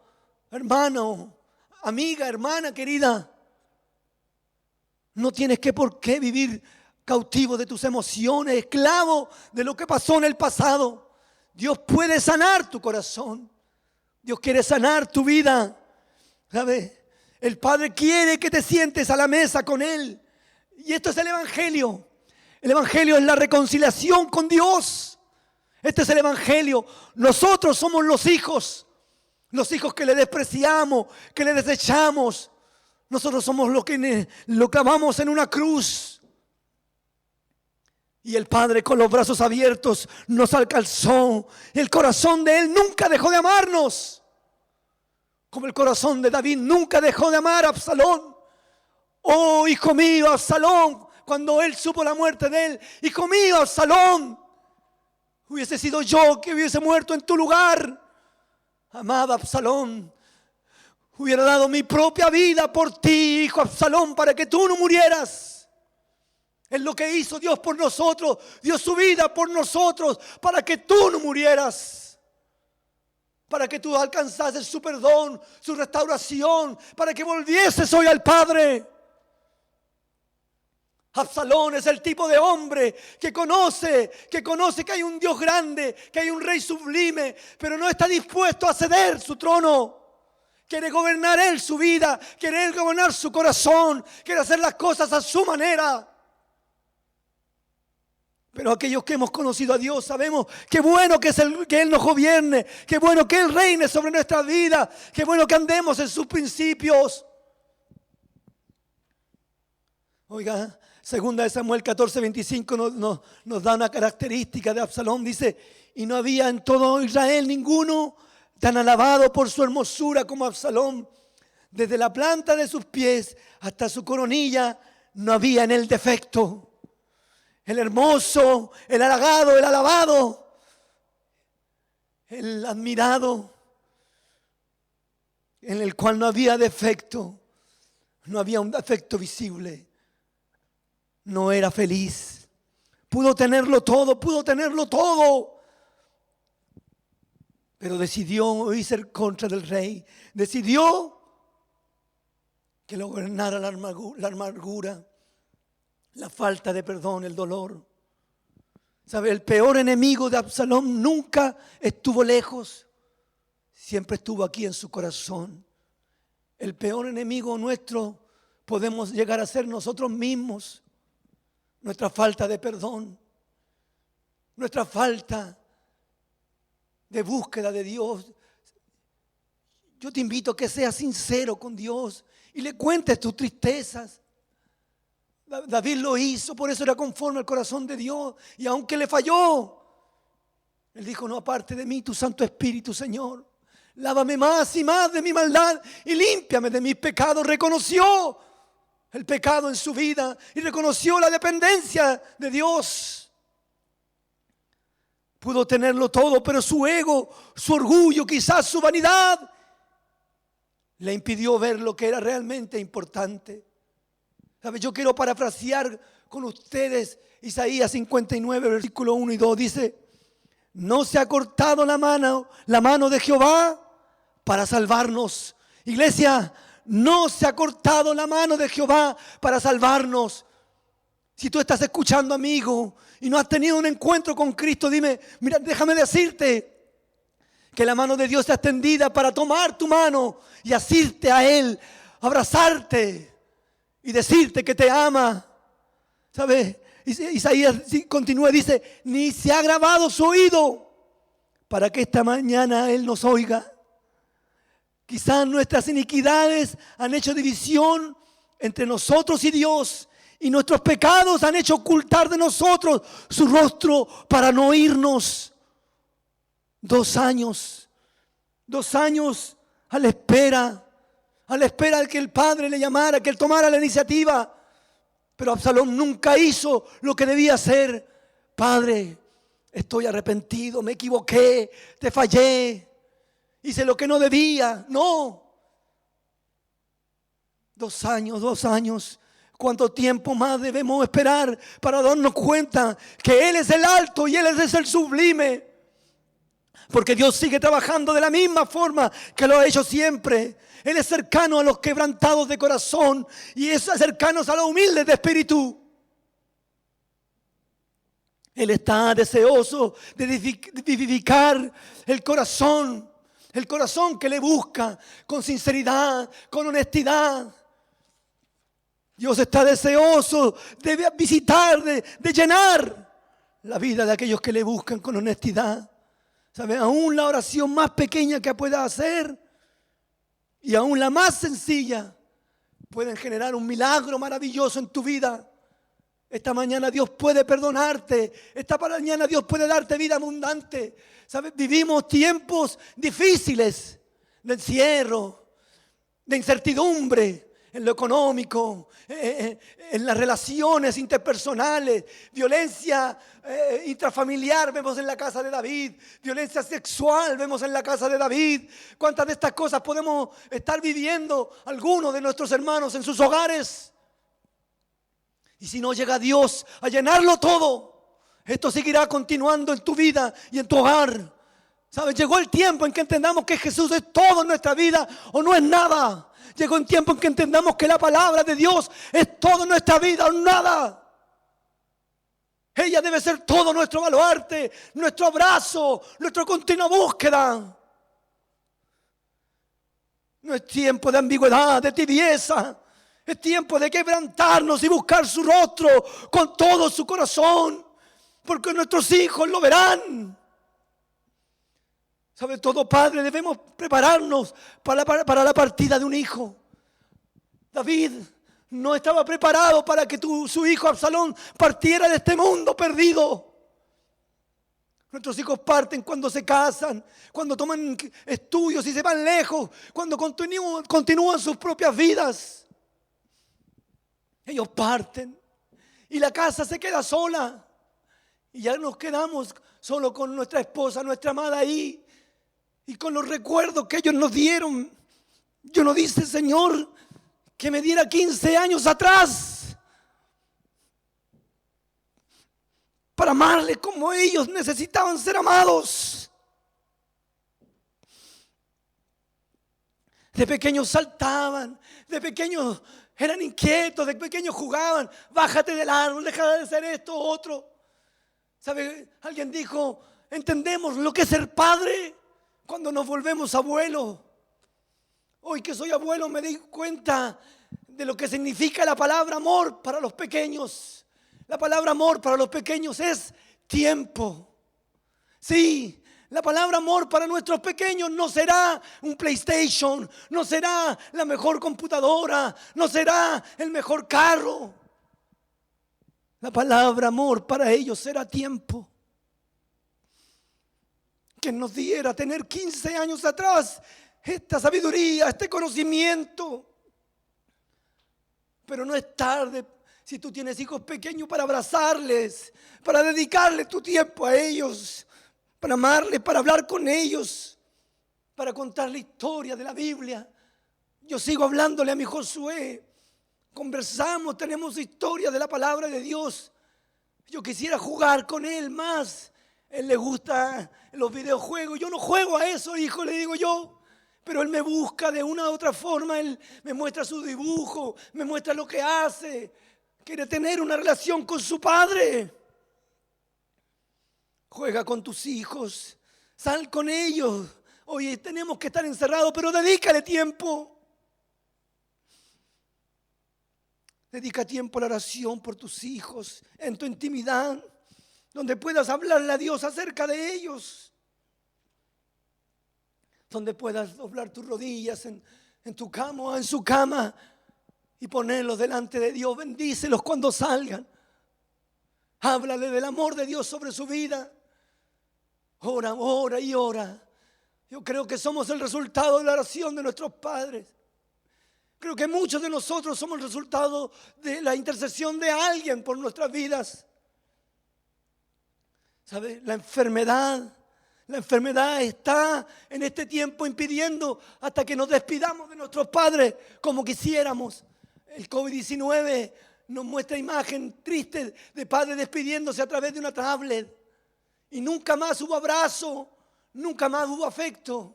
hermano, amiga, hermana querida? No tienes por qué vivir cautivo de tus emociones, esclavo de lo que pasó en el pasado. Dios puede sanar tu corazón. Dios quiere sanar tu vida. ¿Sabes? El Padre quiere que te sientes a la mesa con Él. Y esto es el Evangelio. El Evangelio es la reconciliación con Dios. Este es el Evangelio. Nosotros somos los hijos que le despreciamos, que le desechamos. Nosotros somos los que lo clavamos en una cruz. Y el Padre con los brazos abiertos nos alcanzó. El corazón de Él nunca dejó de amarnos. Como el corazón de David nunca dejó de amar a Absalón. Oh, hijo mío, Absalón, cuando él supo la muerte de él, hijo mío, Absalón, hubiese sido yo que hubiese muerto en tu lugar. Amaba Absalón, hubiera dado mi propia vida por ti, hijo Absalón, para que tú no murieras. Es lo que hizo Dios por nosotros, dio su vida por nosotros, para que tú no murieras. Para que tú alcanzases su perdón, su restauración, para que volvieses hoy al Padre. Absalón es el tipo de hombre que conoce que hay un Dios grande, que hay un rey sublime, pero no está dispuesto a ceder su trono. Quiere gobernar él su vida, quiere él gobernar su corazón, quiere hacer las cosas a su manera. Pero aquellos que hemos conocido a Dios sabemos qué bueno que es que Él nos gobierne, qué bueno que Él reine sobre nuestra vida, qué bueno que andemos en sus principios. Oiga, segunda de Samuel 14:25 nos da una característica de Absalón. Dice, y no había en todo Israel ninguno tan alabado por su hermosura como Absalón. Desde la planta de sus pies hasta su coronilla no había en él defecto. El hermoso, el halagado, el alabado, el admirado, en el cual no había defecto, no había un defecto visible. No era feliz Pudo tenerlo todo. Pero decidió irse en contra del rey. Decidió que lo gobernara la amargura, la falta de perdón, el dolor. ¿Sabe? El peor enemigo de Absalón nunca estuvo lejos, siempre estuvo aquí en su corazón. El peor enemigo nuestro podemos llegar a ser nosotros mismos, nuestra falta de perdón, nuestra falta de búsqueda de Dios. Yo te invito a que seas sincero con Dios y le cuentes tus tristezas. David lo hizo, por eso era conforme al corazón de Dios. Y aunque le falló, él dijo: no aparte de mí tu Santo Espíritu, Señor. Lávame más y más de mi maldad y límpiame de mis pecados. Reconoció el pecado en su vida y reconoció la dependencia de Dios. Pudo tenerlo todo, pero su ego, su orgullo, quizás su vanidad, le impidió ver lo que era realmente importante. ¿Sabe? Yo quiero parafrasear con ustedes Isaías 59, versículo 1 y 2. Dice: no se ha cortado la mano de Jehová para salvarnos. Iglesia, no se ha cortado la mano de Jehová para salvarnos. Si tú estás escuchando, amigo, y no has tenido un encuentro con Cristo, dime: mira, déjame decirte que la mano de Dios está extendida para tomar tu mano y asirte a Él, abrazarte y decirte que te ama. ¿Sabes? Isaías continúa, dice: ni se ha grabado su oído para que esta mañana Él nos oiga. Quizás nuestras iniquidades han hecho división entre nosotros y Dios, y nuestros pecados han hecho ocultar de nosotros su rostro para no oírnos. 2 años a la espera de que el padre le llamara, que él tomara la iniciativa. Pero Absalón nunca hizo lo que debía hacer. Padre, estoy arrepentido, me equivoqué, te fallé, hice lo que no debía. No. 2 años. ¿Cuánto tiempo más debemos esperar para darnos cuenta que Él es el alto y Él es el sublime? Porque Dios sigue trabajando de la misma forma que lo ha hecho siempre. Él es cercano a los quebrantados de corazón y es cercano a los humildes de espíritu. Él está deseoso de vivificar el corazón que le busca con sinceridad, con honestidad. Dios está deseoso de visitar, de llenar la vida de aquellos que le buscan con honestidad. ¿Sabe? Aún la oración más pequeña que puedas hacer y aún la más sencilla pueden generar un milagro maravilloso en tu vida. Esta mañana Dios puede perdonarte. Esta mañana Dios puede darte vida abundante. ¿Sabes? Vivimos tiempos difíciles de encierro, de incertidumbre en lo económico, en las relaciones interpersonales, violencia intrafamiliar vemos en la casa de David, violencia sexual vemos en la casa de David. ¿Cuántas de estas cosas podemos estar viviendo algunos de nuestros hermanos en sus hogares? Y si no llega Dios a llenarlo todo, esto seguirá continuando en tu vida y en tu hogar. ¿Sabes? Llegó el tiempo en que entendamos que Jesús es todo en nuestra vida o no es nada. Llegó un tiempo en que entendamos que la palabra de Dios es todo en nuestra vida o nada. Ella debe ser todo nuestro baluarte, nuestro abrazo, nuestra continua búsqueda. No es tiempo de ambigüedad, de tibieza. Es tiempo de quebrantarnos y buscar su rostro con todo su corazón, porque nuestros hijos lo verán. ¿Sabe? Todo padre debemos prepararnos para la partida de un hijo. David no estaba preparado para que su hijo Absalón partiera de este mundo perdido. Nuestros hijos parten cuando se casan, cuando toman estudios y se van lejos, cuando continúan sus propias vidas. Ellos parten y la casa se queda sola. Y ya nos quedamos solo con nuestra esposa, nuestra amada ahí. Y con los recuerdos que ellos nos dieron. Yo no dice, Señor, que me diera 15 años atrás. para amarles como ellos necesitaban ser amados. De pequeños saltaban, de pequeños eran inquietos, de pequeños jugaban. Bájate del árbol, deja de hacer esto o otro. ¿Sabe? Alguien dijo, entendemos lo que es ser padre cuando nos volvemos abuelos. Hoy que soy abuelo me di cuenta de lo que significa la palabra amor para los pequeños. La palabra amor para los pequeños es tiempo. Sí, la palabra amor para nuestros pequeños no será un PlayStation, no será la mejor computadora, no será el mejor carro. La palabra amor para ellos será tiempo. Que nos diera tener 15 años atrás esta sabiduría, este conocimiento. Pero no es tarde si tú tienes hijos pequeños para abrazarles, para dedicarles tu tiempo a ellos, para amarles, para hablar con ellos, para contar la historia de la Biblia. Yo sigo hablándole a mi Josué. Conversamos, tenemos historia de la palabra de Dios. Yo quisiera jugar con él más. Él le gusta los videojuegos. Yo no juego a eso, hijo, le digo yo. Pero él me busca de una u otra forma. Él me muestra su dibujo, me muestra lo que hace. Quiere tener una relación con su padre. Juega con tus hijos, sal con ellos. Oye, tenemos que estar encerrados, pero dedícale tiempo. Dedica tiempo a la oración por tus hijos, en tu intimidad, donde puedas hablarle a Dios acerca de ellos. Donde puedas doblar tus rodillas en tu cama o en su cama y ponerlos delante de Dios. Bendícelos cuando salgan. Háblale del amor de Dios sobre su vida. Ora, ora y ora. Yo creo que somos el resultado de la oración de nuestros padres. Creo que muchos de nosotros somos el resultado de la intercesión de alguien por nuestras vidas. ¿Sabe? La enfermedad está en este tiempo impidiendo hasta que nos despidamos de nuestros padres como quisiéramos. El COVID-19 nos muestra imagen triste de padres despidiéndose a través de una tablet. Y nunca más hubo abrazo, nunca más hubo afecto.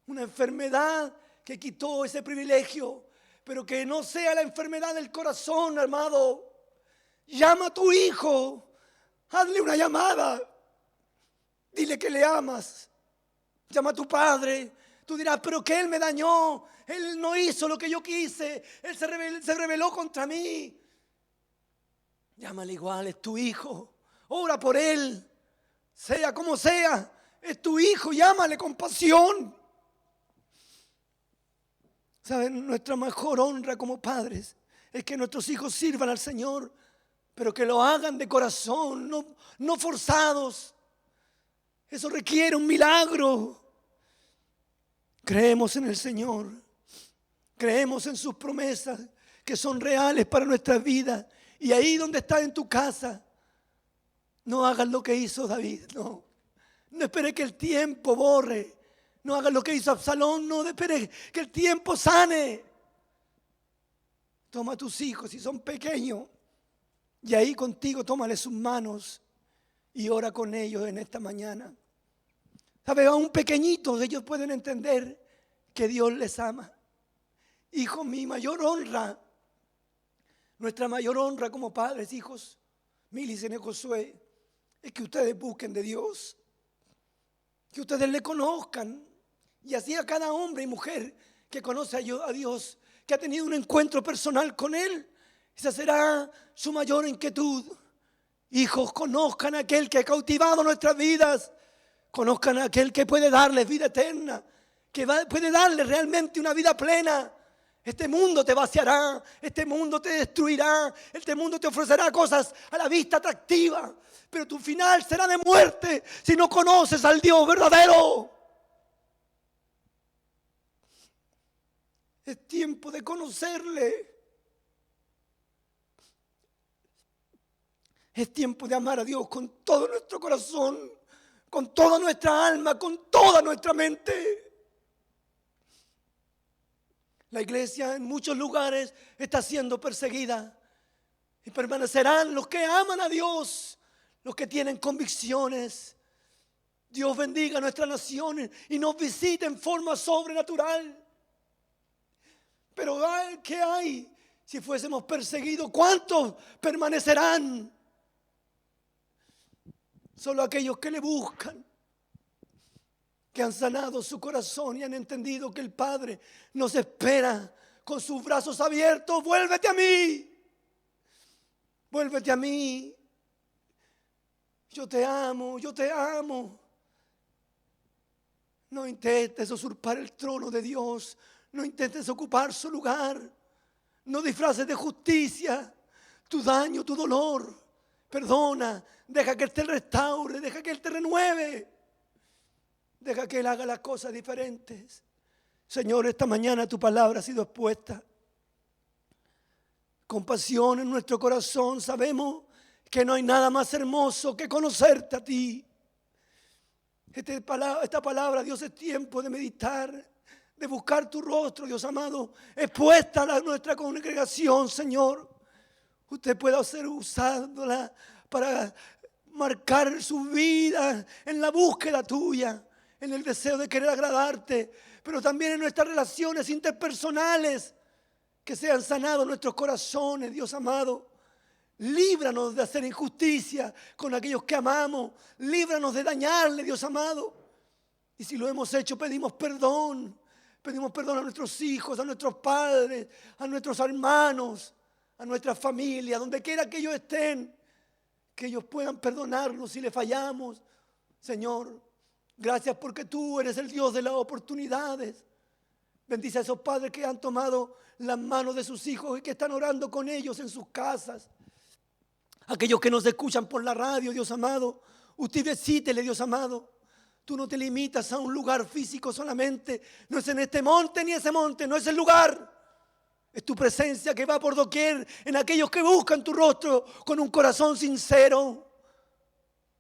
Una enfermedad que quitó ese privilegio, pero que no sea la enfermedad del corazón, amado. Llama a tu hijo, hazle una llamada, dile que le amas. Llama a tu padre. Tú dirás, pero que él me dañó, él no hizo lo que yo quise, él se rebeló contra mí. Llámale igual, es tu hijo, ora por él, sea como sea, es tu hijo, llámale con pasión. ¿Saben? Nuestra mejor honra como padres es que nuestros hijos sirvan al Señor, pero que lo hagan de corazón, no forzados. Eso requiere un milagro. Creemos en el Señor, creemos en sus promesas que son reales para nuestra vida. Y ahí donde estás en tu casa, no hagas lo que hizo David, no esperes que el tiempo borre. No hagas lo que hizo Absalón, no esperes que el tiempo sane. Toma a tus hijos si son pequeños y ahí contigo tómale sus manos y ora con ellos en esta mañana. ¿Sabes? Aún pequeñitos ellos pueden entender que Dios les ama. Hijo, mi mayor honra, nuestra mayor honra como padres, hijos, Milis y Josué, es que ustedes busquen de Dios, que ustedes le conozcan. Y así a cada hombre y mujer que conoce a Dios, que ha tenido un encuentro personal con Él, esa será su mayor inquietud. Hijos, conozcan a aquel que ha cautivado nuestras vidas, conozcan a aquel que puede darles vida eterna, que puede darles realmente una vida plena. Este mundo te vaciará, este mundo te destruirá, este mundo te ofrecerá cosas a la vista atractivas, pero tu final será de muerte si no conoces al Dios verdadero. Es tiempo de conocerle. Es tiempo de amar a Dios con todo nuestro corazón, con toda nuestra alma, con toda nuestra mente. La iglesia en muchos lugares está siendo perseguida y permanecerán los que aman a Dios, los que tienen convicciones. Dios bendiga a nuestras naciones y nos visite en forma sobrenatural. Pero ¿qué hay si fuésemos perseguidos? ¿Cuántos permanecerán? Solo aquellos que le buscan, que han sanado su corazón y han entendido que el Padre nos espera con sus brazos abiertos. Vuélvete a mí. Vuélvete a mí. Yo te amo, yo te amo. No intentes usurpar el trono de Dios. No intentes ocupar su lugar. No disfraces de justicia tu daño, tu dolor. Perdona. Deja que Él te restaure. Deja que Él te renueve. Deja que Él haga las cosas diferentes. Señor, esta mañana tu palabra ha sido expuesta. Con pasión en nuestro corazón sabemos que no hay nada más hermoso que conocerte a ti. Esta palabra, Dios, es tiempo de meditar, de buscar tu rostro, Dios amado, expuesta a nuestra congregación, Señor. Usted pueda ser usándola para marcar su vida en la búsqueda tuya, en el deseo de querer agradarte, pero también en nuestras relaciones interpersonales, que sean sanados nuestros corazones, Dios amado. Líbranos de hacer injusticia con aquellos que amamos. Líbranos de dañarle, Dios amado. Y si lo hemos hecho, pedimos perdón. Pedimos perdón a nuestros hijos, a nuestros padres, a nuestros hermanos, a nuestra familia, donde quiera que ellos estén. Que ellos puedan perdonarnos si le fallamos. Señor, gracias porque tú eres el Dios de las oportunidades. Bendice a esos padres que han tomado las manos de sus hijos y que están orando con ellos en sus casas. Aquellos que nos escuchan por la radio, Dios amado, usted visítele, Dios amado. Tú no te limitas a un lugar físico solamente. No es en este monte ni ese monte, no es el lugar. Es tu presencia que va por doquier en aquellos que buscan tu rostro con un corazón sincero.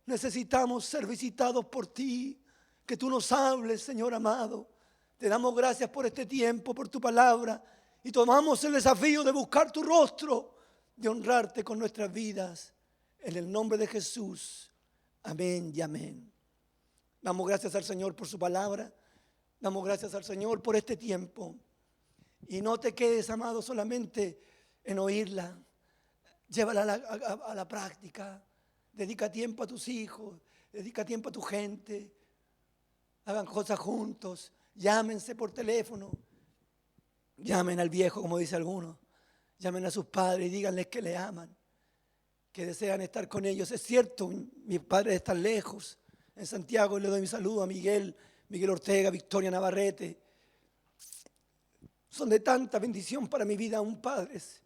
Necesitamos ser visitados por ti. Que tú nos hables, Señor amado. Te damos gracias por este tiempo, por tu palabra. Y tomamos el desafío de buscar tu rostro, de honrarte con nuestras vidas. En el nombre de Jesús. Amén y amén. Damos gracias al Señor por su palabra. Damos gracias al Señor por este tiempo. Y no te quedes, amado, solamente en oírla. Llévala a la práctica. Dedica tiempo a tus hijos. Dedica tiempo a tu gente. Hagan cosas juntos. Llámense por teléfono. Llamen al viejo, como dice alguno. Llamen a sus padres y díganles que le aman, que desean estar con ellos. Es cierto, mis padres están lejos. En Santiago le doy mi saludo a Miguel Ortega, Victoria Navarrete. Son de tanta bendición para mi vida aún padres.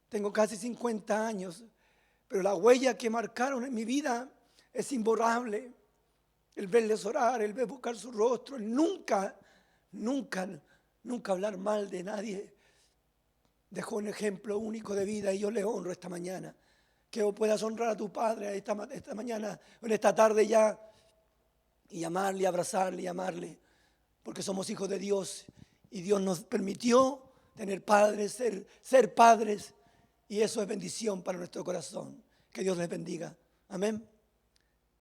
Tengo casi 50 años, pero la huella que marcaron en mi vida es imborrable. El verles orar, el ver buscar su rostro, el nunca hablar mal de nadie. Dejó un ejemplo único de vida y yo le honro esta mañana. Que vos puedas honrar a tu padre esta mañana, en esta tarde ya, y llamarle, abrazarle y amarle, porque somos hijos de Dios y Dios nos permitió tener padres, ser padres, y eso es bendición para nuestro corazón. Que Dios les bendiga. Amén.